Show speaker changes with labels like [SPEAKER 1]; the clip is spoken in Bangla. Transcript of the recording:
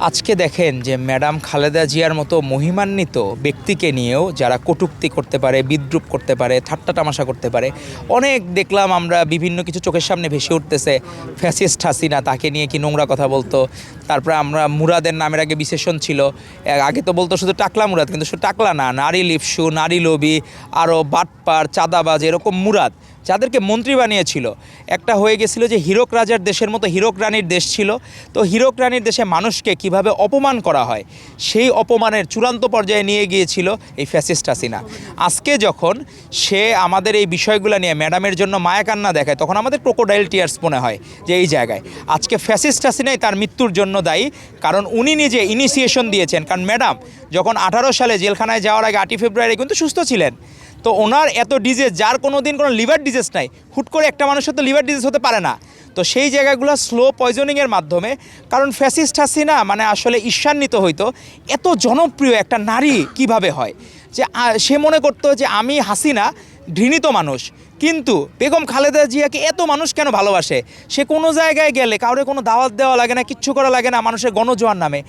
[SPEAKER 1] আজকে দেখেন যে ম্যাডাম খালেদা জিয়ার মতো মহিমান্বিত ব্যক্তিকে নিয়েও যারা কটূক্তি করতে পারে, বিদ্রূপ করতে পারে, ঠাট্টা তামাশা করতে পারে, অনেক দেখলাম আমরা বিভিন্ন কিছু চোখের সামনে ভেসে উঠতেছে। ফ্যাসিস্ট হাসিনা, তাকে নিয়ে কি নোংরা কথা বলতো। তারপরে আমরা মুরাদের নামের আগে বিশেষণ ছিল, আগে তো বলতো শুধু টাকলা মুরাদ, কিন্তু শুধু টাকলা না, নারী লিপসু, নারী লোভী, আরও বাটপার, চাঁদাবাজ, এরকম মুরাদ যাদেরকে মন্ত্রী বানিয়েছিল। একটা হয়ে গেছিল যে হীরক রাজার দেশের মতো হীরক রানীর দেশ ছিল, তো হীরক রানীর দেশে মানুষকে কিভাবে অপমান করা হয় সেই অপমানের চূড়ান্ত পর্যায়ে নিয়ে গিয়েছিল এই ফ্যাসিস্ট হাসিনা। আজকে যখন সে আমাদের এই বিষয়গুলো নিয়ে ম্যাডামের জন্য মায়াকান্না দেখায়, তখন আমাদের ক্রোকোডাইল টিয়ার্স মনে হয় যে এই জায়গায় আজকে ফ্যাসিস্ট হাসিনাই তার মৃত্যুর জন্য দায়ী। কারণ উনি নিজে ইনিশিয়েশন দিয়েছেন। কারণ ম্যাডাম যখন 18 সালে জেলখানায় যাওয়ার আগে 8 ফেব্রুয়ারি কিন্তু সুস্থ ছিলেন, তো ওনার এত ডিজিজ, যার কোনো দিন কোনো লিভার ডিজিজ নাই, হুট করে একটা মানুষের তো লিভার ডিজিজ হতে পারে না। তো সেই জায়গাগুলো স্লো পয়জনিংয়ের মাধ্যমে, কারণ ফ্যাসিস্ট হাসিনা মানে আসলে ঈর্ষান্বিত হইতো এত জনপ্রিয় একটা নারী কিভাবে হয়, যে সে মনে করতো যে আমি হাসিনা ঘৃণিত মানুষ। কিন্তু বেগম খালেদা জিয়াকে এত মানুষ কেন ভালোবাসে? সে কোনো জায়গায় গেলে কাউরে কোনো দাওয়াত দেওয়া লাগে না, কিচ্ছু করা লাগে না, মানুষের গণজোয়ার নামে